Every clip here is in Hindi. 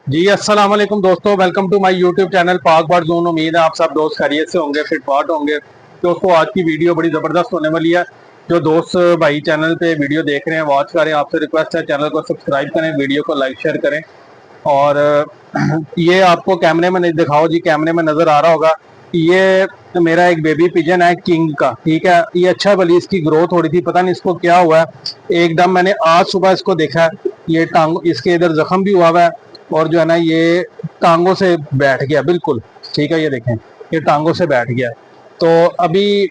जी अस्सलाम वालेकुम दोस्तों, welcome to my YouTube channel Pak bar zone. उम्मीद है आप सब दोस्त खैरियत से होंगे, फिट फाट होंगे। दोस्तों आज की वीडियो बड़ी ज़बरदस्त होने वाली है। जो दोस्त भाई चैनल पे वीडियो देख रहे हैं, वॉच करें, आपसे रिक्वेस्ट है चैनल को सब्सक्राइब करें, वीडियो को लाइक शेयर करें। और ये आपको कैमरे में नहीं दिखाओ जी, कैमरे में नज़र आ रहा होगा। ये मेरा एक बेबी पिजन है किंग का, ठीक है। ये अच्छा भली इसकी ग्रोथ हो रही थी, पता नहीं इसको क्या हुआ है। एकदम मैंने आज सुबह इसको देखा है, ये टांग इसके इधर जख्म भी हुआ हुआ है और जो है ना ये टांगों से बैठ गया बिल्कुल। ठीक है, ये देखें, ये टांगों से बैठ गया। तो अभी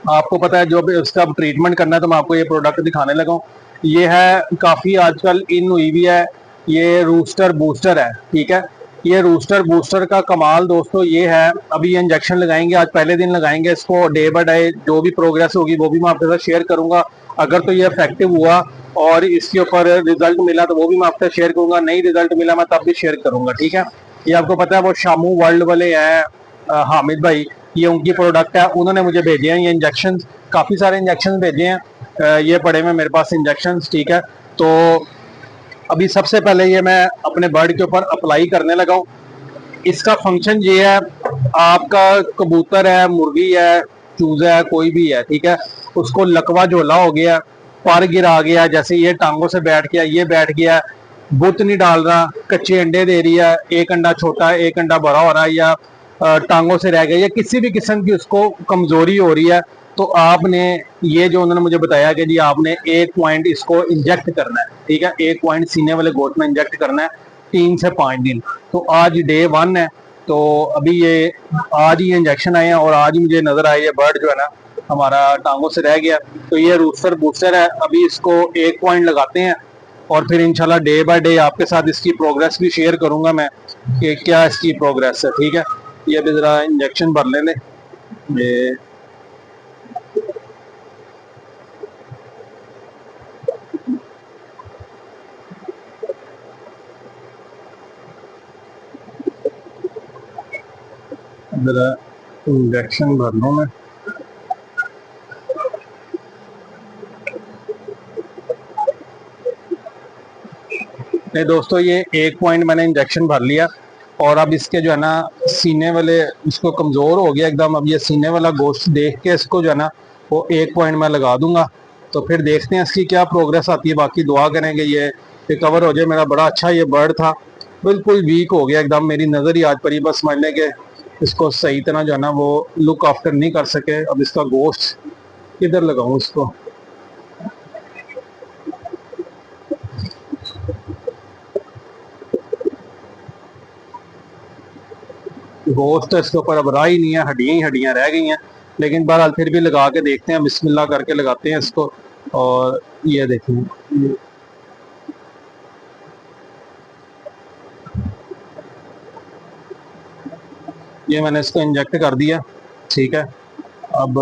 आपको पता है जो भी उसका ट्रीटमेंट करना है, तो मैं आपको ये प्रोडक्ट दिखाने लगा हूँ। ये है काफ़ी आजकल इन हुई भी है, ये रूस्टर बूस्टर है, ठीक है। ये रूस्टर बूस्टर का कमाल दोस्तों ये है, अभी ये इंजेक्शन लगाएंगे, आज पहले दिन लगाएंगे इसको। डे बाय डे जो भी प्रोग्रेस होगी वो भी मैं आपके साथ शेयर करूंगा। अगर तो ये इफेक्टिव हुआ और इसके ऊपर रिजल्ट मिला तो वो भी मैं आपसे शेयर करूंगा, नहीं रिजल्ट मिला मैं तब भी शेयर करूंगा, ठीक है। ये आपको पता है वो शामू वर्ल्ड वाले हैं, हामिद भाई, ये उनकी प्रोडक्ट है। उन्होंने मुझे भेजे हैं ये इंजेक्शन, काफ़ी सारे इंजेक्शन भेजे हैं। ये पड़े में मेरे पास इंजेक्शन, ठीक है। तो अभी सबसे पहले ये मैं अपने बर्ड के ऊपर अप्लाई करने लगा हूँ। इसका फंक्शन ये है, आपका कबूतर है, मुर्गी है, चूजा है, कोई भी है, ठीक है, उसको लकवा झोला हो गया, पर गिरा गया, जैसे ये टांगों से बैठ गया, ये बैठ गया, बुत नहीं डाल रहा, कच्चे अंडे दे रही है, एक अंडा छोटा है, एक अंडा बड़ा हो रहा है, या टांगों से रह गया, या किसी भी किस्म की उसको कमजोरी हो रही है, तो आपने ये जो उन्होंने मुझे बताया कि जी आपने 1 पॉइंट इसको इंजेक्ट करना है, ठीक है। 1 पॉइंट सीने वाले गोट में इंजेक्ट करना है 3 से 5 दिन। तो आज डे 1 है, तो अभी ये आज ही इंजेक्शन आए हैं और आज ही मुझे नजर आया ये बर्ड जो है ना हमारा टांगों से रह गया। तो ये रूस्टर बूस्टर है, अभी इसको 1 पॉइंट लगाते हैं और फिर इंशाल्लाह डे बाय डे आपके साथ इसकी प्रोग्रेस भी शेयर करूंगा मैं कि क्या इसकी प्रोग्रेस है, ठीक है। ये भी जरा इंजेक्शन भर लेने। ये जरा इंजेक्शन भर लूँ मैं। नहीं दोस्तों, ये 1 पॉइंट मैंने इंजेक्शन भर लिया और अब इसके जो है ना सीने वाले, इसको कमज़ोर हो गया एकदम। अब ये सीने वाला गोश्त देख के इसको जो है ना वो 1 पॉइंट मैं लगा दूंगा, तो फिर देखते हैं इसकी क्या प्रोग्रेस आती है। बाकी दुआ करेंगे ये रिकवर हो जाए। मेरा बड़ा अच्छा ये बर्ड था, बिल्कुल वीक हो गया एकदम, मेरी नज़र ही आज पड़ी बस समझने के इसको सही तरह जो है ना वो लुक आफ्टर नहीं कर सके। अब इसका गोश्त किधर लगाऊं इसको। गोश्त इसके ऊपर अब रहा ही नहीं है, हड्डियां ही हड्डियां रह गई हैं। लेकिन बहरहाल फिर भी लगा के देखते हैं, बिस्मिल्लाह करके लगाते हैं इसको। और ये देखें, ये मैंने इसको इंजेक्ट कर दिया, ठीक है। अब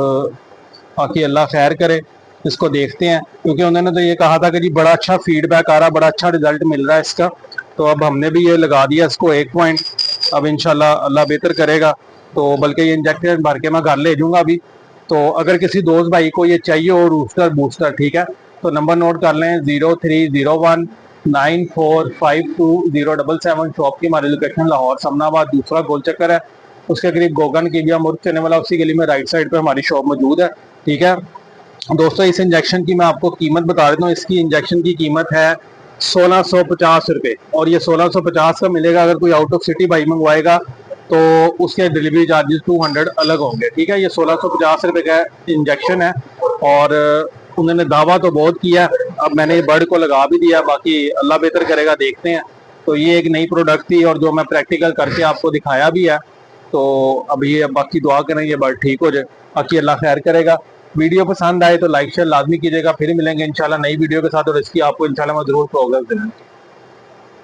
बाकी अल्लाह खैर करे, इसको देखते हैं, क्योंकि उन्होंने तो ये कहा था कि जी बड़ा अच्छा फीडबैक आ रहा, बड़ा अच्छा रिजल्ट मिल रहा है इसका। तो अब हमने भी ये लगा दिया इसको 1 पॉइंट। अब इंशाल्लाह अल्लाह बेहतर करेगा। तो बल्कि ये इंजेक्शन भर के मैं घर ले जाऊंगा अभी। तो अगर किसी दोस्त भाई को ये चाहिए हो रूस्टर बूस्टर, ठीक है, तो नंबर नोट कर लें 030194520777। शॉप की हमारी लोकेशन लाहौर समनाबाद दूसरा गोल चक्कर है, उसके करीब गोगन की मुर्ग चलने वाला उसी गली में राइट साइड पे हमारी शॉप मौजूद है, ठीक है। दोस्तों इस इंजेक्शन की मैं आपको कीमत बता देता हूँ। इसकी इंजेक्शन की कीमत है 1650 रुपये, और ये 1650 का मिलेगा। अगर कोई आउट ऑफ सिटी भाई मंगवाएगा तो उसके डिलीवरी चार्जेस 200 अलग होंगे, ठीक है। ये 1650 रुपये का इंजेक्शन है और उन्होंने दावा तो बहुत किया। अब मैंने ये बर्ड को लगा भी दिया, बाकी अल्लाह बेहतर करेगा, देखते हैं। तो ये एक नई प्रोडक्ट थी और जो मैं प्रैक्टिकल करके आपको दिखाया भी है। तो अभी अब बाकी दुआ करें ये बर्ड ठीक हो जाए, बाकी अल्लाह खैर करेगा। वीडियो पसंद आए तो लाइक शेयर लाजमी कीजिएगा। फिर मिलेंगे इंशाल्लाह नई वीडियो के साथ, और इसकी आपको इंशाल्लाह मैं जरूर प्रोग्रेस दूंगा।